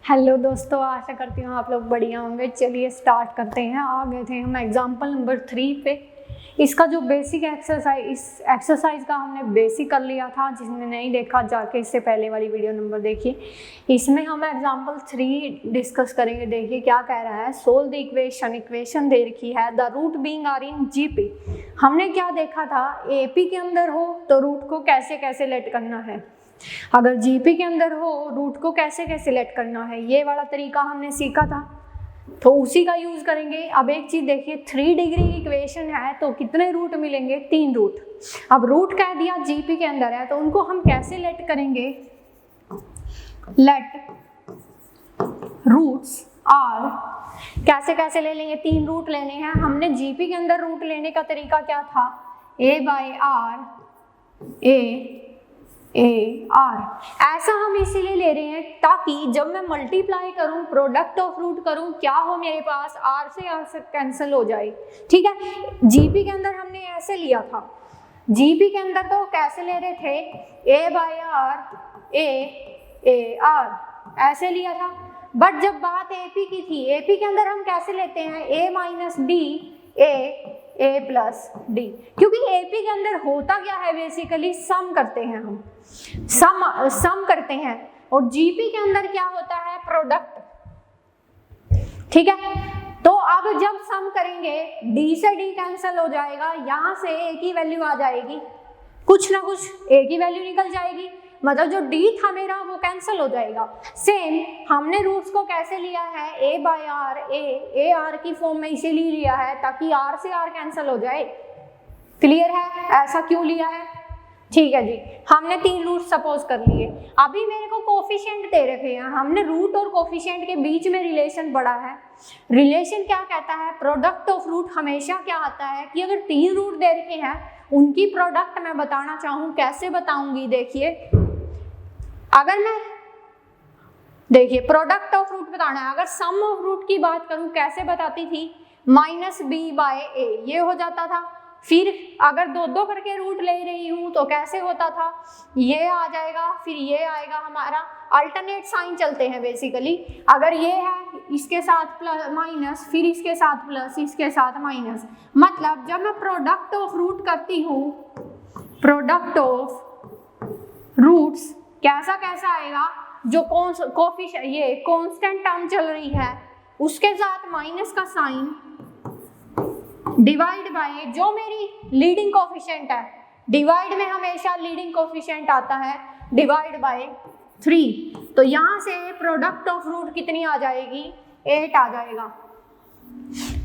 Hello दोस्तों, आशा करती हूँ आप लोग बढ़िया होंगे। चलिए स्टार्ट करते हैं। आ गए थे हम एग्जाम्पल नंबर 3 पे। इसका जो बेसिक एक्सरसाइज, इस एक्सरसाइज का हमने बेसिक कर लिया था। जिसने नहीं देखा जाके इससे पहले वाली वीडियो नंबर देखिए। इसमें हम एग्जाम्पल 3 डिस्कस करेंगे। देखिए क्या कह रहा है। सोल्व द इक्वेशन दे रखी है, the root being are in GP. हमने क्या देखा था, एपी के अंदर हो तो रूट को कैसे कैसे लेट करना है, अगर जीपी के अंदर हो रूट को कैसे कैसे लेट करना है, ये वाला तरीका हमने सीखा था, तो उसी का यूज करेंगे। अब एक चीज देखिए, 3 डिग्री की इक्वेशन है तो कितने रूट मिलेंगे, 3 रूट। अब रूट कह दिया जीपी के अंदर है तो उनको हम कैसे लेट करेंगे, लेट रूट्स आर, कैसे कैसे ले लेंगे, 3 रूट लेने हैं हमने। जीपी के अंदर रूट लेने का तरीका क्या था, ए बाय आर, ए आर। ऐसा हम इसीलिए ले रहे हैं ताकि जब मैं मल्टीप्लाई करूं, प्रोडक्ट ऑफ रूट करूं, क्या हो मेरे पास, आर से कैंसिल हो जाए। ठीक है, जीपी के अंदर हमने ऐसे लिया था। जीपी के अंदर तो कैसे ले रहे थे, ए बाय आर, ए आर, ऐसे लिया था। बट जब बात एपी की थी, एपी के अंदर हम कैसे लेते हैं, ए माइनस डी, ए प्लस डी। क्योंकि एपी के अंदर होता क्या है, बेसिकली सम करते हैं हम, सम करते हैं। और जीपी के अंदर क्या होता है, प्रोडक्ट। ठीक है, तो अब जब सम करेंगे डी से डी कैंसिल हो जाएगा, यहां से ए की वैल्यू आ जाएगी, कुछ ना कुछ ए की वैल्यू निकल जाएगी, मतलब जो डी था मेरा वो कैंसिल हो जाएगा। सेम हमने रूट्स को कैसे लिया है, ए बाय आर, ए आर की फॉर्म में इसीलिए लिया है ताकि आर से आर कैंसिल हो जाए। क्लियर है, ऐसा क्यों लिया है। ठीक है जी, हमने 3 रूट सपोज कर लिए। अभी मेरे को कोफिशिएंट दे रखे हैं, हमने रूट और कोफिशिएंट के बीच में रिलेशन पढ़ा है। रिलेशन क्या कहता है, प्रोडक्ट ऑफ रूट हमेशा क्या आता है कि अगर 3 रूट दे रखे हैं उनकी प्रोडक्ट मैं बताना चाहूँ, कैसे बताऊंगी। देखिए, अगर मैं देखिए प्रोडक्ट ऑफ रूट बताना है, अगर सम ऑफ रूट की बात करूं कैसे बताती थी, माइनस बी बाय ए, ये हो जाता था। फिर अगर 2 करके रूट ले रही हूं तो कैसे होता था, ये आ जाएगा, फिर ये आएगा हमारा। अल्टरनेट साइन चलते हैं बेसिकली। अगर ये है इसके साथ प्लस माइनस, फिर इसके साथ प्लस, इसके साथ माइनस। मतलब जब मैं प्रोडक्ट ऑफ रूट करती हूँ, प्रोडक्ट ऑफ रूट्स कैसा कैसा आएगा, जो कोफिशिएंट ये कांस्टेंट टर्म चल रही है उसके साथ माइनस का साइन, डिवाइड बाय जो मेरी लीडिंग कोफिशिएंट है, डिवाइड में हमेशा लीडिंग कोफिशिएंट आता है, डिवाइड बाय 3। तो यहां से प्रोडक्ट ऑफ रूट कितनी आ जाएगी, 8 आ जाएगा।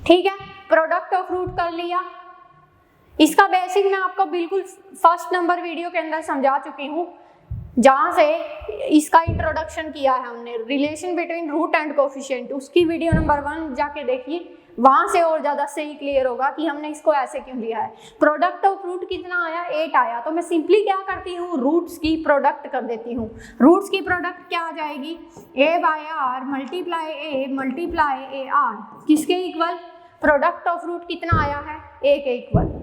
ठीक है, प्रोडक्ट ऑफ रूट कर लिया। इसका बेसिक मैं आपको बिल्कुल फर्स्ट नंबर वीडियो के अंदर समझा चुकी हूँ, जहाँ से इसका इंट्रोडक्शन किया है हमने, relation between root and coefficient. उसकी वीडियो नंबर 1 जाके देखिए, वहां से और ज्यादा सही क्लियर होगा कि हमने इसको ऐसे क्यों लिया है। प्रोडक्ट ऑफ रूट कितना आया, 8 आया, तो मैं सिंपली क्या करती हूँ, रूट्स की प्रोडक्ट कर देती हूँ। रूट्स की प्रोडक्ट क्या आ जाएगी, A by R multiply A R, किसके इक्वल, प्रोडक्ट ऑफ रूट कितना आया है, ए के इक्वल।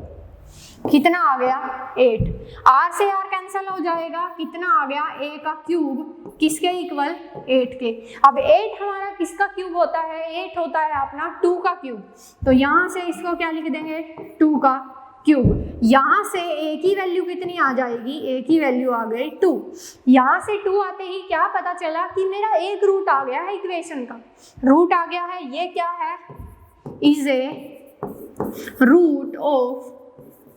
कितना आ गया, 8। आर से आर कैंसिल हो जाएगा, कितना आ गया, ए का क्यूब, किसके इक्वल, 8 के। अब 8 हमारा किसका क्यूब होता है, 8 होता है अपना 2 का क्यूब। तो यहाँ से इसको क्या लिख देंगे, 2 का क्यूब। यहाँ से ए की वैल्यू कितनी आ जाएगी, ए की वैल्यू आ गई 2। यहाँ से 2 आते ही क्या पता चला कि मेरा एक रूट आ गया है, इक्वेशन का रूट आ गया है। ये क्या है, is a root of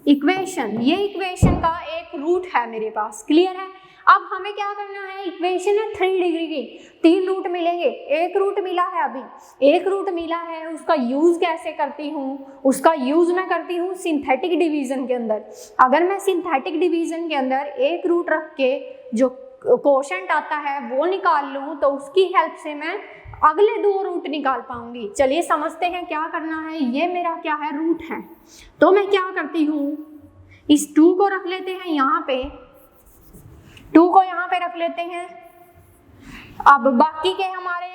equation, ये इक्वेशन का एक रूट है मेरे पास। क्लियर है। अब हमें क्या करना है, इक्वेशन है 3 डिग्री की, 3 रूट मिलेंगे, एक रूट मिला है, अभी एक रूट मिला है। उसका यूज कैसे करती हूँ, उसका यूज मैं करती हूँ सिंथेटिक डिवीजन के अंदर। अगर मैं सिंथेटिक डिवीजन के अंदर एक रूट रख के जो कोशेंट आता है वो निकाल लूँ तो उसकी हेल्प से मैं अगले 2 रूट निकाल पाऊंगी। चलिए समझते हैं क्या करना है। ये मेरा क्या है, रूट है। तो मैं क्या करती हूँ, इस 2 को रख लेते हैं यहाँ पे, 2 को यहाँ पे रख लेते हैं। अब बाकी के हमारे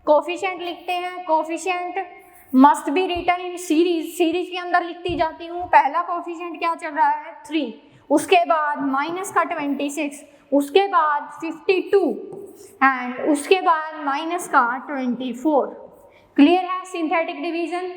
कोफिशिएंट लिखते हैं। Coefficient must be written in series के अंदर लिखती जाती हूँ। पहला कोफिशिएंट क्या चल रहा है, 3, उसके बाद माइनस का 26, उसके बाद 52, एंड उसके बाद माइनस का 24। क्लियर है सिंथेटिक डिवीजन।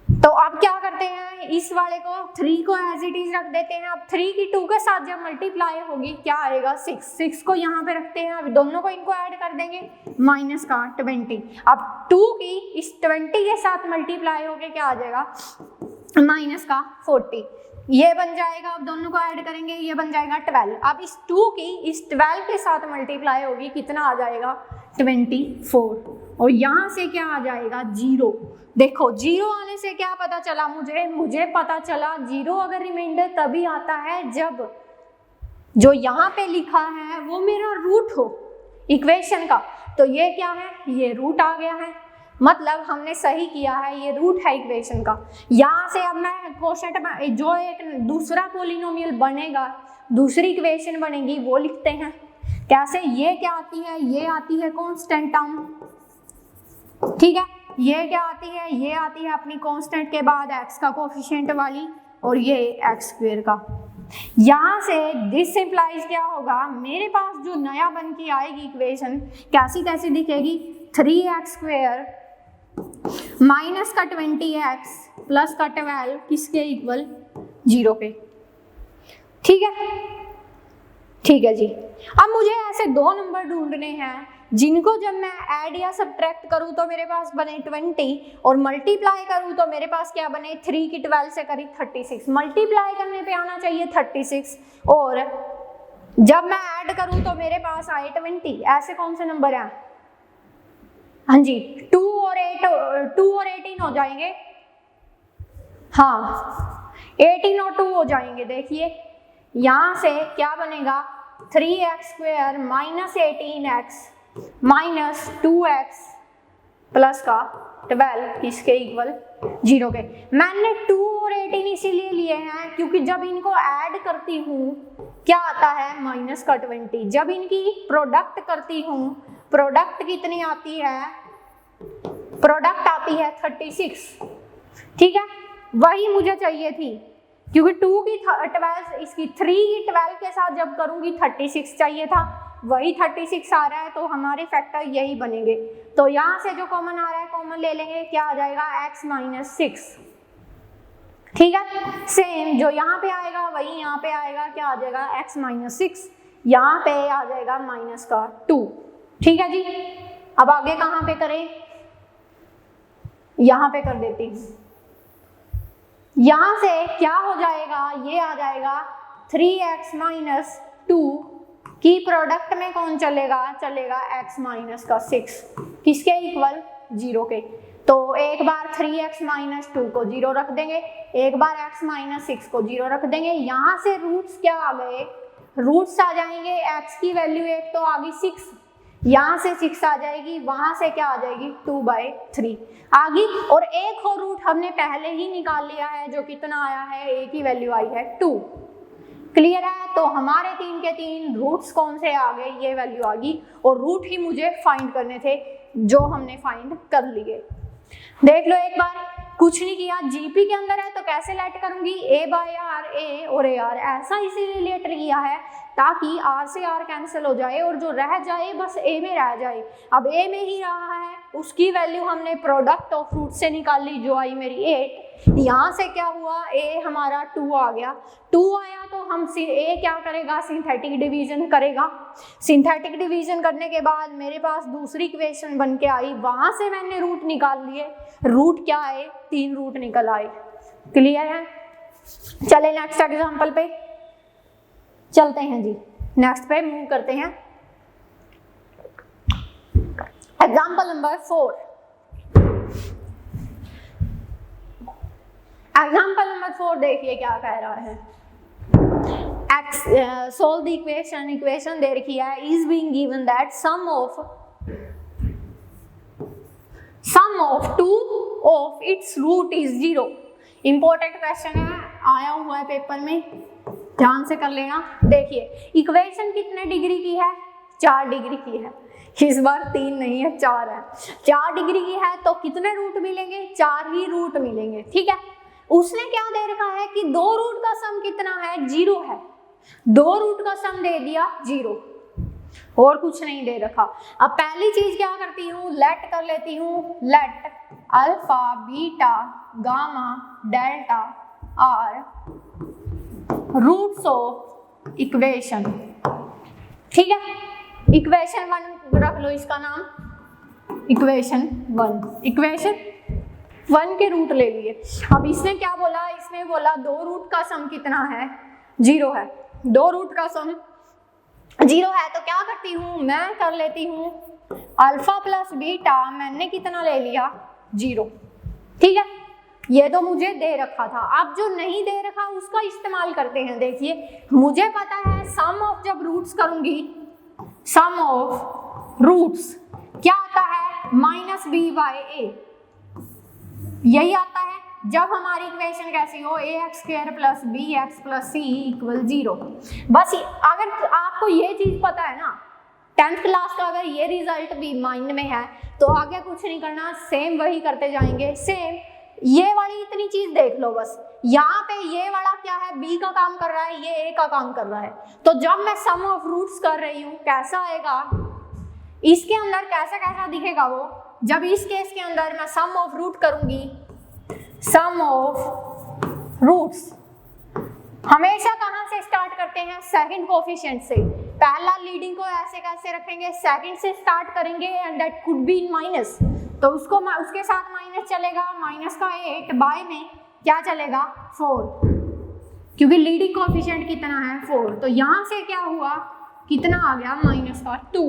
तो अब क्या करते हैं, इस वाले को 3 को एज इट इज रख देते हैं। अब 3 की 2 के साथ जब मल्टीप्लाई होगी क्या आएगा 6 को यहाँ पे रखते हैं। अब दोनों को इनको ऐड कर देंगे, माइनस का 20। अब 2 की इस 20 के साथ मल्टीप्लाई होके क्या आ जाएगा माइनस का 40। ये बन जाएगा, अब दोनों को ऐड करेंगे, ये बन जाएगा 12। अब इस 2 की इस 12 के साथ मल्टीप्लाई होगी, कितना आ जाएगा 24। और यहाँ से क्या आ जाएगा 0। देखो 0 आने से क्या पता चला मुझे पता चला 0 अगर रिमाइंडर तभी आता है जब जो यहाँ पे लिखा है वो मेरा रूट हो इक्वेशन का। तो ये क्या है, ये रूट आ गया है, मतलब हमने सही किया है, ये रूट है इक्वेशन का। यहाँ से अब मैं क्वोशंट में जो एक दूसरा पोलिनोमियल बनेगा, दूसरी इक्वेशन बनेगी, वो लिखते हैं। कैसे, ये क्या आती है, ये आती है कांस्टेंट टर्म, ठीक है। ये क्या आती है, ये आती है अपनी कांस्टेंट के बाद x का कोफिशिएंट वाली, और ये x² का। यहाँ से दिस इंप्लाइज क्या होगा, मेरे पास जो नया बन के आएगी इक्वेशन कैसी दिखेगी, 3x² माइनस का 20x प्लस का 12 किसके इक्वल 0 के। ठीक है जी। अब मुझे ऐसे 2 नंबर ढूंढने हैं जिनको जब मैं ऐड या सब्ट्रैक्ट करूं तो मेरे पास बने 20, और मल्टीप्लाई करूं तो मेरे पास क्या बने, 3 की 12 से करी 36। मल्टीप्लाई करने पे आना चाहिए 36, और जब मैं ऐड करूं तो मेरे पास आए 20। ऐसे कौन से नंबर हैं, हाँ जी 2 और 18 हो जाएंगे, हाँ 18 और 2 हो जाएंगे। देखिए यहाँ से क्या बनेगा, 3x² minus 18x minus 2x plus का 12 किसके इक्वल 0 के। मैंने 2 और 18 इसीलिए लिए हैं क्योंकि जब इनको ऐड करती हूँ क्या आता है माइनस का 20। जब इनकी प्रोडक्ट करती हूँ, प्रोडक्ट कितनी आती है, प्रोडक्ट आती है 36। ठीक है, वही मुझे चाहिए थी क्योंकि 2 की 12 इसकी 3 की 12 के साथ जब करूंगी 36 चाहिए था, वही 36 आ रहा है, तो हमारे फैक्टर यही बनेंगे। तो यहाँ से जो कॉमन आ रहा है कॉमन ले लेंगे, क्या आ जाएगा x-6। ठीक है, सेम जो यहाँ पे आएगा वही यहाँ पे आएगा, क्या आ जाएगा x-6, यहाँ पे आ जाएगा माइनस का 2। ठीक है जी, अब आगे कहाँ पे करें, यहाँ पे कर देती हूँ। यहाँ से क्या हो जाएगा, ये आ जाएगा 3x-2 की प्रोडक्ट में कौन चलेगा, चलेगा x-6 किसके इक्वल 0 के। तो एक बार 3x-2 को 0 रख देंगे, एक बार x-6 को 0 रख देंगे। यहाँ से रूट्स क्या आ गए, रूट्स आ जाएंगे, x की वैल्यू एक तो आ गई 6, यहाँ से 6 आ जाएगी, वहां से क्या आ जाएगी 2/3 आ गई, और एक और रूट हमने पहले ही निकाल लिया है जो कितना आया है, a की वैल्यू आई है 2। क्लियर है, तो हमारे 3 के 3 रूट्स कौन से आ गए, ये वैल्यू आ गई, और रूट ही मुझे फाइंड करने थे जो हमने फाइंड कर लिए। देख लो एक बार, कुछ नहीं किया, जीपी के अंदर है तो कैसे लेट करूंगी, a/r a और ar, ऐसा इसीलिए लेट किया है ताकि r से r कैंसिल हो जाए और जो रह जाए बस a में रह जाए। अब a में ही रहा है, उसकी वैल्यू हमने प्रोडक्ट ऑफ रूट से निकाल ली जो आई मेरी 8। यहाँ से क्या हुआ, a हमारा 2 आ गया, 2 आया तो हम a क्या करेगा, सिंथेटिक डिवीजन करेगा। सिंथेटिक डिवीजन करने के बाद मेरे पास दूसरी इक्वेशन बन के आई, वहां से मैंने रूट निकाल लिए, रूट क्या आए, 3 रूट निकल आए। क्लियर है, चले नेक्स्ट एग्जांपल पे चलते हैं जी, नेक्स्ट पे मूव करते हैं। Example number 4। एग्जांपल नंबर 4 देखिए क्या कह रहा है, solve the equation दे रखी है, is being given that sum of 2 of its root is 0। Important question है, आया हुआ है पेपर में, ध्यान से कर लेना। देखिए इक्वेशन कितने डिग्री की है, 4 डिग्री की है, इस बार 3 नहीं है 4 है, 4 डिग्री की है तो कितने रूट मिलेंगे, 4 ही रूट मिलेंगे। ठीक है, उसने क्या दे रखा है कि 2 रूट का सम कितना है, 0 है, 2 रूट का सम दे दिया 0। और कुछ नहीं दे रखा। अब पहली चीज क्या करती हूँ, लेट कर लेती हूँ, let alpha beta gamma delta are roots of equation. ठीक है, इक्वेशन 1 रख लो इसका नाम, इक्वेशन 1, इक्वेशन 1 के रूट ले लिए। अब इसने क्या बोला, इसने बोला 2 रूट का सम कितना है, 0 है। 2 रूट का सम 0 है तो क्या करती हूँ, मैं कर लेती हूँ अल्फा प्लस बीटा, मैंने कितना ले लिया, 0। ठीक है, ये तो मुझे दे रखा था। अब जो नहीं दे रखा उसका इस्तेमाल करते हैं। देखिए मुझे पता है सम ऑफ, जब रूट्स करूंगी, सम ऑफ रूट्स क्या आता है, माइनस बी बाई ए, यही आता है। जब हमारी इक्वेशन कैसी हो, ax² plus B X plus C equal 0। बस अगर आपको ये चीज पता है ना, 10th क्लास का अगर ये रिजल्ट भी माइंड में है तो आगे कुछ नहीं करना, सेम वही करते जाएंगे। सेम ये वाली इतनी चीज देख लो बस, यहाँ पे ये वाला क्या है, b का काम कर रहा है, ये a का काम कर रहा है। तो जब मैं सम ऑफ रूट्स कर रही हूँ कैसा आएगा, इसके अंदर कैसा कैसा दिखेगा वो, जब इस केस के अंदर मैं सम ऑफ रूट करूंगी, सम ऑफ रूट्स हमेशा कहाँ से स्टार्ट करते हैं, सेकंड कोफिशिएंट से। पहला लीडिंग को ऐसे कैसे रखेंगे, सेकंड से स्टार्ट करेंगे, and that could be in minus, तो उसको उसके साथ माइनस चलेगा, माइनस का 8 बाय में क्या चलेगा, 4, क्योंकि लीडिंग कोफिशिएंट कितना है, 4। तो यहाँ से क्या हुआ, कितना आ गया, माइनस का 2।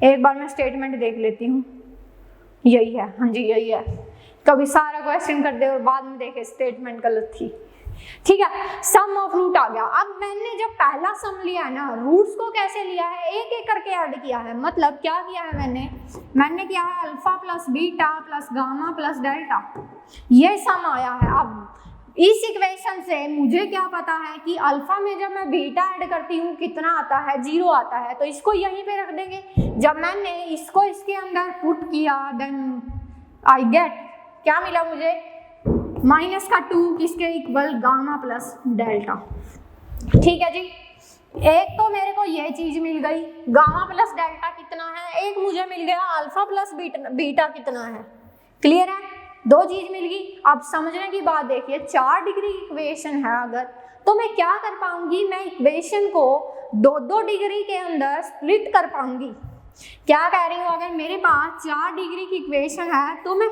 एक बार मैं स्टेटमेंट देख लेती हूँ, यही है, हाँ जी यही है। कभी सारा क्वेश्चन कर दे और बाद में देखे स्टेटमेंट गलत थी। ठीक है, सम ऑफ रूट आ गया। अब मैंने जब पहला सम लिया है ना, रूट्स को कैसे लिया है, एक एक करके ऐड किया है। मतलब क्या किया है मैंने किया है alpha plus beta plus gamma plus delta, ये सम आया है। अब इस इक्वेशन से मुझे क्या पता है कि अल्फा में जब मैं बीटा ऐड करती हूँ कितना आता है, 0 आता है। तो इसको यहीं पे रख देंगे। जब मैंने इसको इसके अंदर पुट किया, देन आई गेट, क्या मिला मुझे, माइनस का 2 किसके इक्वल, गामा प्लस डेल्टा। ठीक है जी, एक तो मेरे को ये चीज मिल गई, गामा प्लस डेल्टा कितना है, एक मुझे मिल गया अल्फा प्लस बीटा कितना है। क्लियर है, 2 चीज मिल गई। अब समझने की बात देखिए, 4 डिग्री इक्वेशन है अगर, तो मैं क्या कर पाऊंगी, मैं इक्वेशन को 2-2 डिग्री के अंदर स्प्लिट कर पाऊंगी। क्या कह रही हूँ, अगर मेरे पास 4 डिग्री की इक्वेशन है तो मैं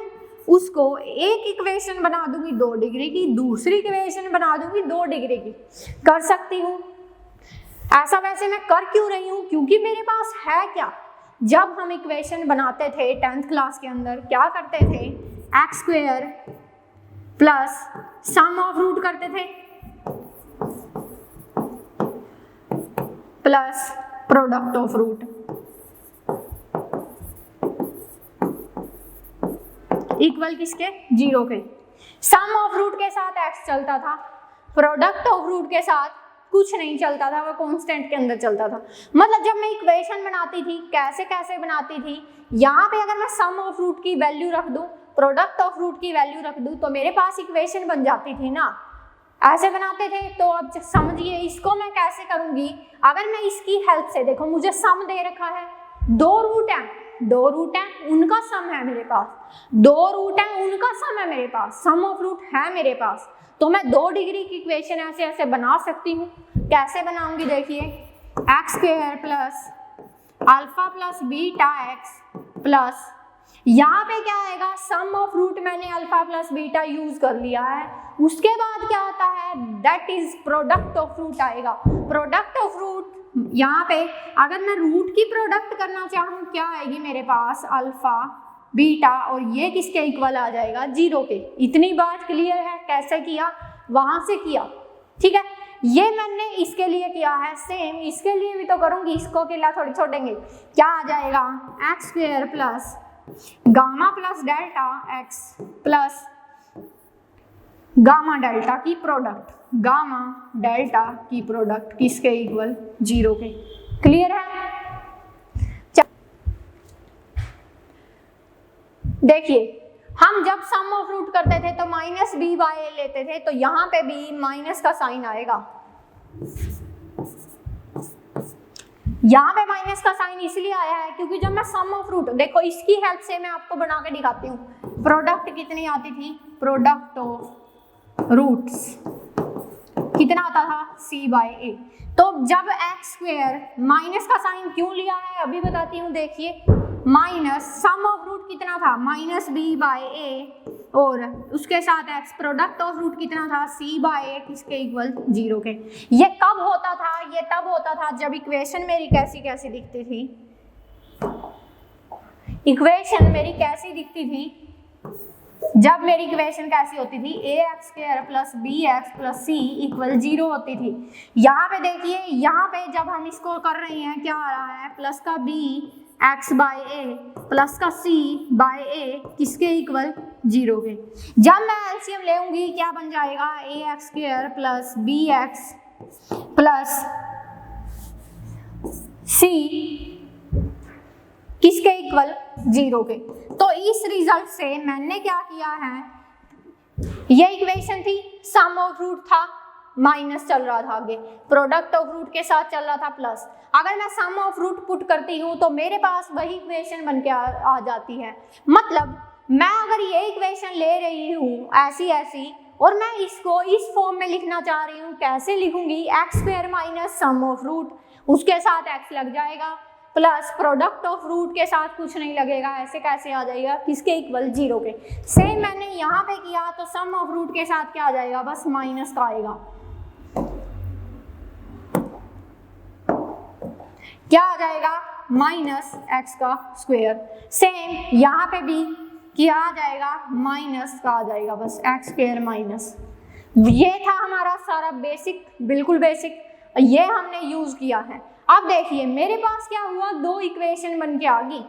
उसको एक इक्वेशन बना दूंगी 2 डिग्री की, दूसरी इक्वेशन बना दूंगी 2 डिग्री की, कर सकती हूँ। ऐसा वैसे मैं कर क्यों रही हूँ, क्योंकि मेरे पास है क्या, जब हम इक्वेशन बनाते थे 10th क्लास के अंदर क्या करते थे, x² plus some of root करते थे plus product of root, equal किसके, 0 के। सम ऑफ रूट के साथ x चलता था, प्रोडक्ट ऑफ रूट के साथ कुछ नहीं चलता था, वो कांस्टेंट के अंदर चलता था। मतलब जब मैं इक्वेशन बनाती थी कैसे कैसे बनाती थी, यहाँ पे अगर मैं सम ऑफ रूट की वैल्यू रख दूं, प्रोडक्ट ऑफ रूट की वैल्यू रख दूं, तो मेरे पास इक्वेशन बन जाती थी ना, ऐसे बनाते थे। तो अब समझिए इसको मैं कैसे करूंगी, अगर मैं इसकी हेल्प से, देखो मुझे सम दे रखा है, 2 रूट है, 2 रूट है उनका सम है मेरे पास, 2 रूट है उनका सम है मेरे पास, सम ऑफ रूट है मेरे पास। तो मैं 2 डिग्री की इक्वेशन ऐसे ऐसे बना सकती हूँ। कैसे बनाऊंगी, देखिए x² plus alpha plus beta x plus, यहाँ पे क्या आएगा, सम ऑफ रूट मैंने अल्फा प्लस बीटा यूज कर लिया है। उसके बाद क्या आता है, that is product of root आएगा। प्रोडक्ट ऑफ रूट यहाँ पे अगर मैं रूट की प्रोडक्ट करना चाहूँ, क्या आएगी मेरे पास, अल्फा बीटा, और ये किसके इक्वल आ जाएगा, 0 के। इतनी बात क्लियर है, कैसे किया, वहां से किया। ठीक है, ये मैंने इसके लिए किया है, सेम इसके लिए भी तो करूंगी, इसको अकेला थोड़ी छोड़ेंगे। क्या आ जाएगा, x² plus gamma plus delta x plus gamma delta की प्रोडक्ट, गामा डेल्टा की प्रोडक्ट किसके इक्वल, 0 के। क्लियर है, देखिए हम जब सम ऑफ रूट करते थे तो माइनस बी बाय ए लेते थे, तो यहाँ पे भी माइनस का साइन आएगा, यहाँ पे माइनस का साइन इसलिए आया है क्योंकि जब मैं सम ऑफ रूट, देखो इसकी हेल्प से मैं आपको बना के दिखाती हूँ, प्रोडक्ट कितनी आती थी, प्रोडक्ट ऑफ रूट्स कितना आता था, c/a। तो जब एक्स स्क्वायर, माइनस का साइन क्यों लिया है अभी बताती हूँ, देखिए माइनस सम ऑफ रूट कितना था, -b/a और उसके साथ x, प्रोडक्ट ऑफ रूट कितना था, c/a किसके इक्वल, 0 के। ये कब होता था, ये तब होता था जब इक्वेशन मेरी कैसी कैसी दिखती थी, इक्वेशन मेरी कैसी दिखती थी, जब मेरी इक्वेशन कैसी होती थी, ax² + bx + c = 0 होती थी। यहाँ पे देखिए, यहाँ पे जब हम इसको कर रहे हैं क्या आ रहा है, प्लस का b x/a प्लस का c/a किसके इक्वल, 0 के। जब मैं एलसीएम लेऊंगी क्या बन जाएगा, ax² + bx + c किसके इक्वल, 0 के। तो इस रिजल्ट से मैंने क्या किया है, ये इक्वेशन थी, सम ऑफ रूट था, माइनस चल रहा था आगे, प्रोडक्ट ऑफ रूट के साथ चल रहा था प्लस। अगर मैं सम ऑफ रूट पुट करती हूँ तो मेरे पास वही इक्वेशन बन के आ जाती है। मतलब मैं अगर ये इक्वेशन ले रही हूँ ऐसी ऐसी और मैं इसको इस फॉर्म में लिखना चाह रही हूँ, कैसे लिखूंगी, x² - सम ऑफ रूट, उसके साथ x लग जाएगा, प्लस प्रोडक्ट ऑफ रूट के साथ कुछ नहीं लगेगा, ऐसे कैसे आ जाएगा, किसके इक्वल, 0 के। सेम मैंने यहाँ पे किया तो सम ऑफ रूट के साथ क्या आ जाएगा, बस माइनस का आएगा, क्या आ जाएगा, -x²। सेम यहाँ पे भी क्या आ जाएगा, माइनस का आ जाएगा, बस x²। ये था हमारा सारा बेसिक, बिल्कुल बेसिक, ये हमने यूज किया है। अब देखिए मेरे पास क्या हुआ, 2 इक्वेशन बन के आ गई,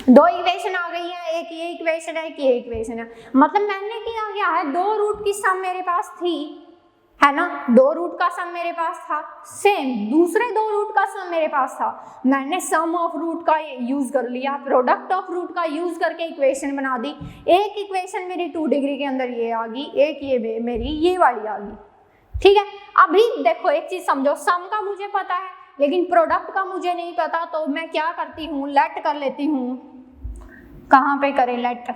2 इक्वेशन आ गई है, एक ये इक्वेशन है, एक ये इक्वेशन है। मतलब मैंने क्या है, 2 रूट की सम मेरे पास थी, है ना, 2 रूट का सम मेरे पास था, सेम दूसरे 2 रूट का सम मेरे पास था, मैंने सम ऑफ रूट का यूज कर लिया, प्रोडक्ट ऑफ रूट का यूज करके इक्वेशन बना दी। एक इक्वेशन मेरी 2 डिग्री के अंदर ये आ गई, एक ये मेरी ये वाली आ गई, ठीक है। अभी देखो एक चीज समझो, सम का मुझे पता है लेकिन प्रोडक्ट का मुझे नहीं पता, तो मैं क्या करती हूँ, लेट कर लेती हूँ। कहाँ पे करें लेट,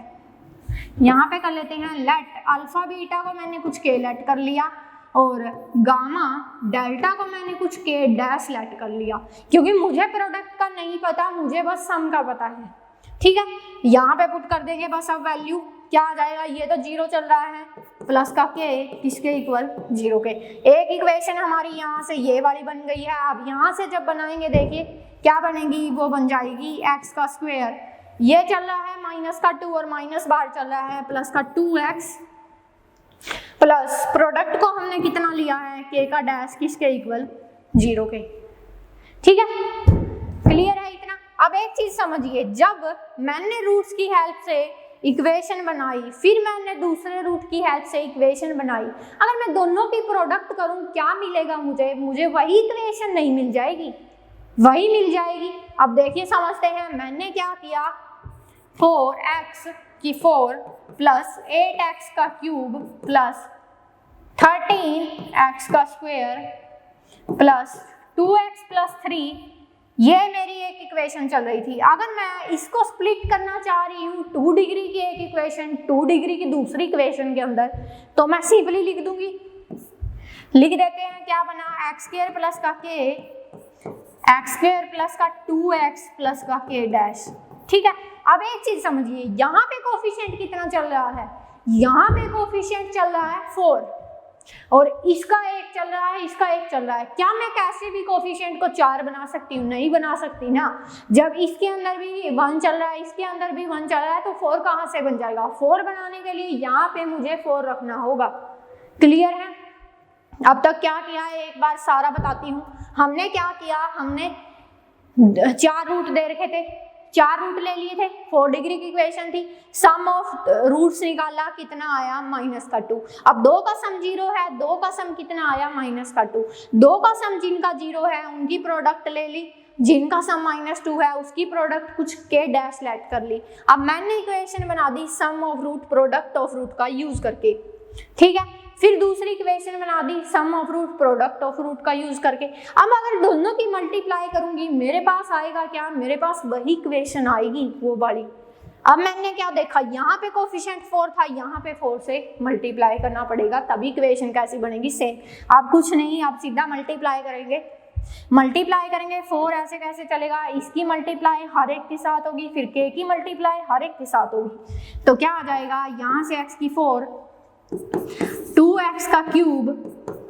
यहाँ पे कर लेते हैं लेट। अल्फा बीटा को मैंने कुछ के लेट कर लिया और गामा डेल्टा को मैंने कुछ के डैश लेट कर लिया, क्योंकि मुझे प्रोडक्ट का नहीं पता, मुझे बस सम का पता है, ठीक है। यहाँ पे पुट कर देंगे बस, अब वैल्यू क्या आ जाएगा, ये तो 0 चल रहा है, प्लस का के किसके इक्वल, 0 के। एक इक्वेशन हमारी यहाँ से ये वाली बन गई है। अब यहाँ से जब बनाएंगे देखिए क्या बनेगी, वो बन जाएगी x², ये चल रहा है -2 और माइनस बाहर चल रहा है, प्लस का 2x प्लस प्रोडक्ट को हमने कितना लिया है, k का डैश किसके इक्वल, 0 के, ठीक है। क्लियर है इतना। अब एक चीज समझिए, जब मैंने रूट्स की हेल्प से इक्वेशन बनाई, फिर मैंने दूसरे रूट की हेल्प से इक्वेशन बनाई, अगर मैं दोनों की प्रोडक्ट करूं क्या मिलेगा, मुझे वही इक्वेशन नहीं मिल जाएगी, वही मिल जाएगी। अब देखिए समझते हैं, मैंने क्या किया, 4x की 4 plus 8x³ plus 13x² plus 2x + 3, ये मेरी एक इक्वेशन चल रही थी। अगर मैं इसको स्प्लिट करना चाह रही हूँ 2 डिग्री की एक इक्वेशन 2 डिग्री की दूसरी इक्वेशन के अंदर, तो मैं सिंपली लिख दूंगी, लिख देते हैं क्या बना, x² प्लस का k, x² प्लस का 2x प्लस का k डैश, ठीक है। अब एक चीज समझिए, यहाँ पे कोफिशिएंट कितना चल रहा है, यहाँ पे कोफिशिएंट चल रहा है 4 और इसका 1 चल रहा है, इसका 1 चल रहा है। क्या मैं कैसे भी कोफिशिएंट को 4 बना सकती हूँ, नहीं बना सकती ना। जब इसके अंदर भी 1 चल रहा है, इसके अंदर भी 1 चल रहा है, तो 4 कहाँ से बन जाएगा। 4 बनाने के लिए यहाँ पे मुझे 4 रखना होगा। क्लियर है। अब तक क्या किया है एक बार सारा बताती हूँ। हमने क्या किया, हमने 4 रूट दे रखे थे, 4 रूट ले लिए थे, 4 डिग्री की इक्वेशन थी, सम ऑफ रूट्स निकाला, कितना आया -2। अब 2 का सम 0 है, 2 का सम कितना आया -2। 2 का सम जिनका 0 है उनकी प्रोडक्ट ले ली, जिनका सम -2 है उसकी प्रोडक्ट कुछ के डैश लेट कर ली। अब मैंने इक्वेशन बना दी sum of root product of root का यूज करके, ठीक है। फिर दूसरी इक्वेशन बना दी sum of root product of root का यूज करके। अब अगर दोनों की मल्टीप्लाई करूंगी मेरे पास आएगा क्या, मेरे पास वही इक्वेशन आएगी वो वाली। अब मैंने क्या देखा, यहाँ पे कोफिशिएंट 4 था, यहाँ पे 4 से मल्टीप्लाई करना पड़ेगा तभी इक्वेशन कैसी बनेगी, सेम। आप कुछ नहीं, आप सीधा मल्टीप्लाई करेंगे, मल्टीप्लाई करेंगे 4 ऐसे कैसे चलेगा, इसकी मल्टीप्लाई हर एक के साथ होगी, फिर k की मल्टीप्लाई हर एक के साथ होगी, तो क्या आ जाएगा, यहाँ से x की 4 2x का cube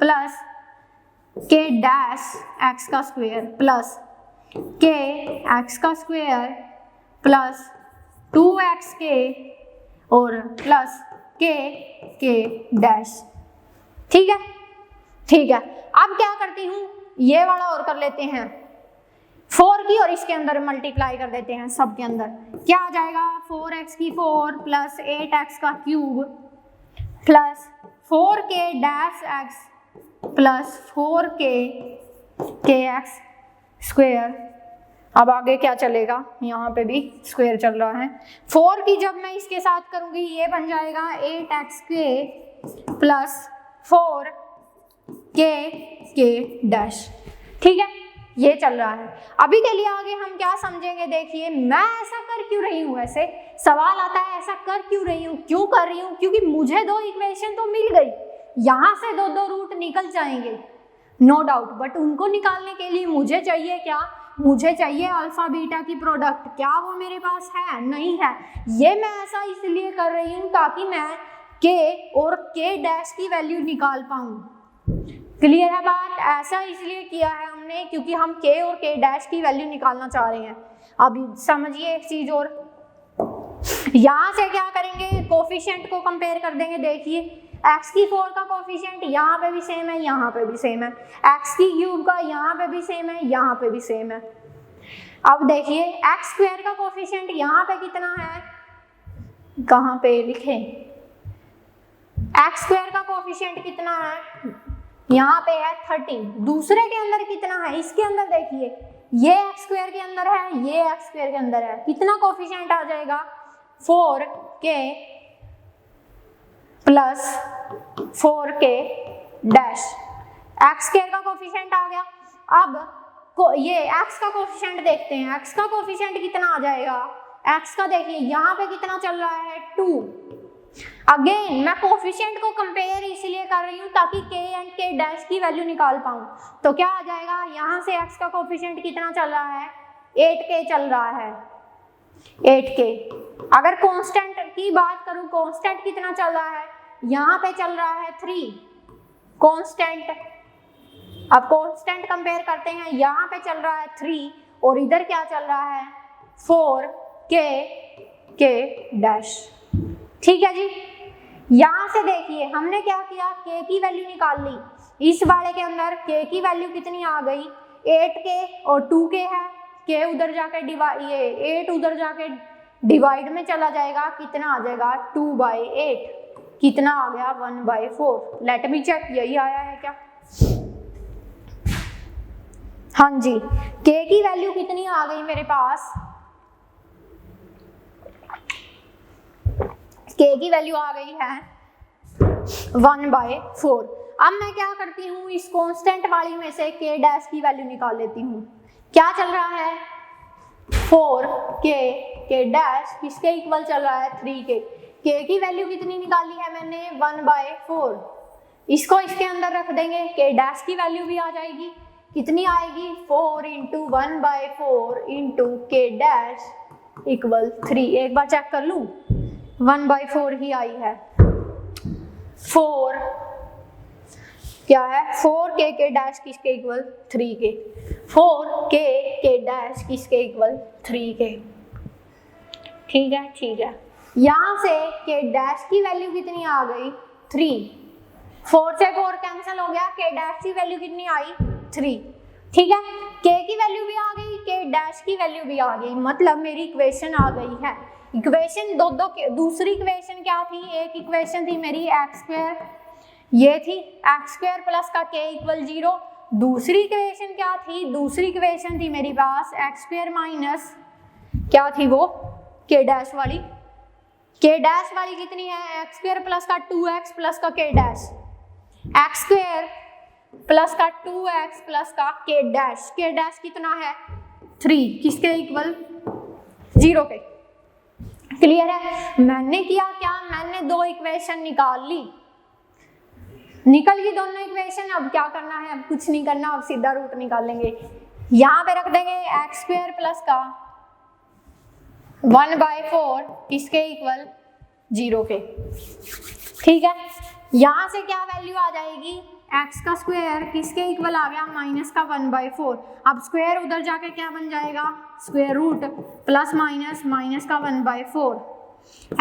plus k dash x का स्क्वायर प्लस k x का स्क्वायर प्लस 2xk और प्लस k डैश। ठीक है, ठीक है। अब क्या करती हूँ, ये वाला और कर लेते हैं, 4 की और इसके अंदर मल्टीप्लाई कर देते हैं, सब के अंदर क्या आ जाएगा, 4x की 4 प्लस 8x का cube plus 4k dash x plus 4k x square. अब आगे क्या चलेगा, यहाँ पे भी स्क्वायर चल रहा है, 4 की जब मैं इसके साथ करूंगी ये बन जाएगा 8xk प्लस 4k डैश। ठीक है, ये चल रहा है। अभी के लिए आगे हम क्या समझेंगे, देखिए मैं ऐसा कर क्यों रही हूँ, ऐसे सवाल आता है ऐसा कर क्यों रही हूँ, क्यों कर रही हूँ, क्योंकि मुझे 2 इक्वेशन तो मिल गई, यहाँ से 2 रूट निकल जाएंगे नो डाउट, बट उनको निकालने के लिए मुझे चाहिए क्या, मुझे चाहिए अल्फा बीटा की प्रोडक्ट। क्या वो मेरे पास है, नहीं है। ये मैं ऐसा इसलिए कर रही हूँ ताकि मैं k और k डैश की वैल्यू निकाल पाऊँ। क्लियर है बात, ऐसा इसलिए किया है हमने क्योंकि हम k और k डैश की वैल्यू निकालना चाह रहे हैं। अब समझिए एक चीज और, यहाँ से क्या करेंगे, कोफिशिएंट को कंपेयर कर देंगे। देखिए x की 4 का कोफिशिएंट यहाँ पे भी सेम है, यहाँ पे भी सेम है, x की क्यूब का यहाँ पे भी सेम है, यहाँ पे भी सेम है। अब देखिए x स्क्वायर का कोफिशिएंट यहाँ पे कितना है, कहाँ पे लिखें, x स्क्वायर का कोफिशिएंट कितना है, यहाँ पे है 13। दूसरे के अंदर कितना है, इसके अंदर देखिए ये x स्क्वायर के अंदर है, ये x स्क्वायर के अंदर है, कितना कोफिशिएंट आ जाएगा, 4k plus 4k dash. x square का कोफिशिएंट आ गया। अब ये x का कोफिशिएंट देखते हैं, x का कोफिशिएंट कितना आ जाएगा, x का देखिए यहाँ पे कितना चल रहा है 2। अगेन मैं कोफिशिएंट को कंपेयर इसलिए कर रही हूँ ताकि k एंड k डैश की वैल्यू निकाल पाऊँ। तो क्या आ जाएगा, यहाँ से x का कोफिशिएंट कितना चल रहा है, 8k चल रहा है, 8k। अगर कांस्टेंट की बात करूं, कांस्टेंट कितना चल रहा है, यहाँ पे चल रहा है 3 कांस्टेंट। अब कांस्टेंट कंपेयर करते हैं, यहाँ पे चल रहा है 3 और इधर क्या चल रहा है 4k डैश। ठीक है जी, यहाँ से देखिए हमने क्या किया, k की वैल्यू निकाल ली। इस वाले के अंदर k की वैल्यू कितनी आ गई, 8k और 2k है, k उधर जाके डिवाइड, ये 8 उधर जाके डिवाइड में चला जाएगा, कितना आ जाएगा 2/8, कितना आ गया 1/4। लेट मी चेक, यही आया है क्या, हाँ जी, k की वैल्यू कितनी आ गई मेरे पास, k की वैल्यू आ गई है 1/4। अब मैं क्या करती हूँ, इस कांस्टेंट वाली में से k डैश की वैल्यू निकाल लेती हूँ। क्या चल रहा है 4k डैश किसके इक्वल चल रहा है 3k। k की वैल्यू कितनी निकाली है मैंने 1/4, इसको इसके अंदर रख देंगे, k डैश की वैल्यू भी आ जाएगी, कितनी आएगी 4 × 1/4 × k डैश इक्वल 3। एक बार चेक कर लूँ, 1/4 ही आई है, 4 क्या है 4k डैश किसके इक्वल 3k, 4k डैश किसके इक्वल 3k। ठीक है, ठीक है। यहाँ से k डैश की वैल्यू कितनी आ गई 3, 4 से 4 कैंसिल हो गया, k डैश की वैल्यू कितनी आई 3। ठीक है, k की वैल्यू भी आ गई, k डैश की वैल्यू भी आ गई, मतलब मेरी इक्वेशन आ गई है। इक्वेशन दूसरी इक्वेशन क्या थी, एक इक्वेशन थी मेरी x², ये थी x² प्लस का k इक्वल 0। दूसरी इक्वेशन क्या थी, दूसरी इक्वेशन थी मेरी पास x² माइनस क्या थी वो k डैश वाली, k डैश वाली कितनी है x² प्लस का 2x प्लस का k dash, x square plus का 2x प्लस का k डैश कितना है 3, किसके इक्वल 0 के। क्लियर है। मैंने किया क्या, मैंने दो इक्वेशन निकाल ली, निकल गई दोनों इक्वेशन। अब क्या करना है, अब कुछ नहीं करना, अब सीधा रूट निकालेंगे। यहाँ पे रख देंगे एक्स स्क्वायर प्लस का 1/4 किसके इक्वल 0 के। ठीक है, यहाँ से क्या वैल्यू आ जाएगी, एक्स का स्क्वायर किसके इक्वल आ गया माइनस का 1/4। अब स्क्वायर उधर जाके क्या बन जाएगा square root plus minus minus का 1/4।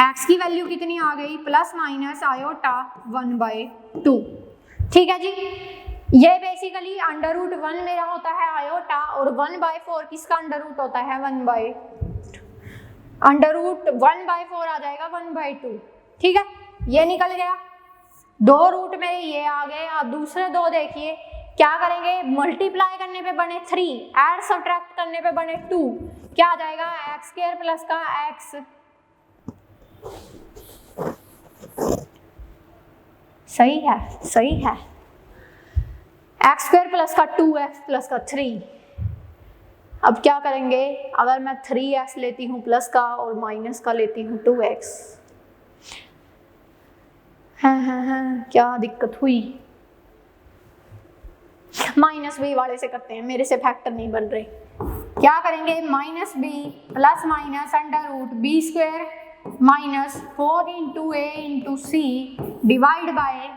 एक्स की वैल्यू कितनी आ गई प्लस माइनस आयोटा 1/2। ठीक है जी, ये बेसिकली अंडर रूट 1 मेरा होता है आयोटा और 1/4 किसका अंडर रूट होता है 1/2। अंडर रूट 1/4 आ जाएगा 1/2। ठीक है, ये निकल गया। दो रूट मेरे ये आ गए। अब दूसरे दो देखिए क्या करेंगे, मल्टीप्लाई करने पे बने 3, ऐड सब्ट्रैक्ट करने पे बने 2, क्या आ जाएगा एक्स स्क्वायर प्लस का एक्स, सही है सही है, एक्स स्क्वायर प्लस का 2x प्लस का 3। अब क्या करेंगे, अगर मैं 3x लेती हूँ प्लस का और माइनस का लेती हूँ 2x, हाँ क्या दिक्कत हुई, माइनस बी वाले से करते हैं, मेरे से फैक्टर नहीं बन रहे। क्या करेंगे minus b plus minus under root b square minus 4 into a into c divide by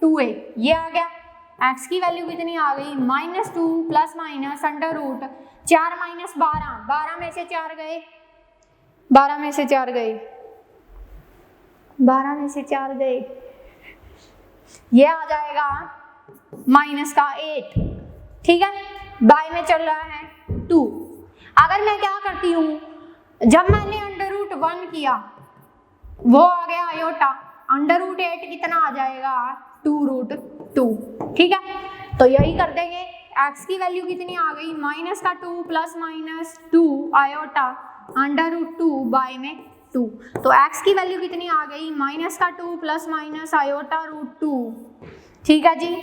2a। ये आ गया। एक्स की वैल्यू कितनी आ गई -2 plus minus under root 4 minus 12, 12 में से 4 गए, 12 में से 4 गए, 12 में से 4 गए, ये आ जाएगा माइनस का 8। ठीक है, बाय में चल रहा है 2। अगर मैं क्या करती हूँ, जब मैंने अंडर रूट 1 किया वो आ गया आयोटा, अंडर रूट 8 कितना आ जाएगा 2√2। ठीक है, तो यही कर देंगे। एक्स की वैल्यू कितनी आ गई माइनस का 2 plus minus 2 iota under root 2 by में 2। तो एक्स की वैल्यू कितनी आ गई माइनस का 2 प्लस माइनस आयोटा रूट 2। ठीक है जी,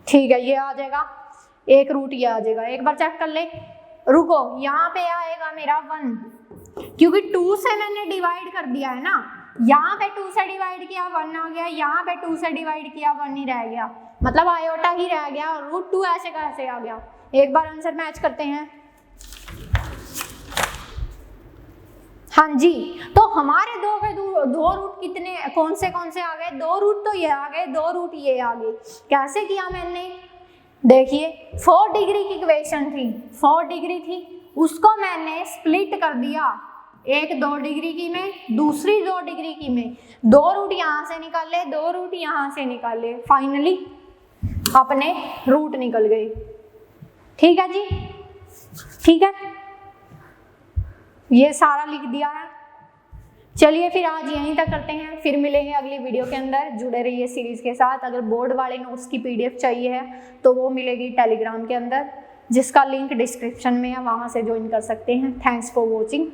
ठीक है, ये आ जाएगा, एक रूट ये आ जाएगा। एक बार चेक कर ले, रुको, यहाँ पे आएगा मेरा 1, क्योंकि 2 से मैंने डिवाइड कर दिया है ना, यहाँ पे 2 से डिवाइड किया 1 आ गया, यहाँ पे 2 से डिवाइड किया 1 ही रह गया, मतलब आयोटा ही रह गया और रूट 2 ऐसे का ऐसे आ गया। एक बार आंसर मैच करते हैं। हाँ जी, तो हमारे दो रूट कितने कौन से आ गए, 2 रूट तो ये आ गए, 2 रूट ये आ गए। कैसे किया मैंने, देखिए 4 डिग्री की इक्वेशन थी, 4 डिग्री थी, उसको मैंने स्प्लिट कर दिया, एक 2 डिग्री की में, दूसरी 2 डिग्री की में, 2 रूट यहाँ से निकाले, 2 रूट यहाँ से निकाले, फाइनली अपने रूट निकल गए। ठीक है जी, ठीक है, ये सारा लिख दिया है। चलिए फिर आज यहीं तक करते हैं, फिर मिलेंगे अगली वीडियो के अंदर। जुड़े रहिए सीरीज के साथ। अगर बोर्ड वाले नोट्स की PDF चाहिए है तो वो मिलेगी टेलीग्राम के अंदर, जिसका लिंक डिस्क्रिप्शन में है, वहाँ से ज्वाइन कर सकते हैं। Thanks for watching.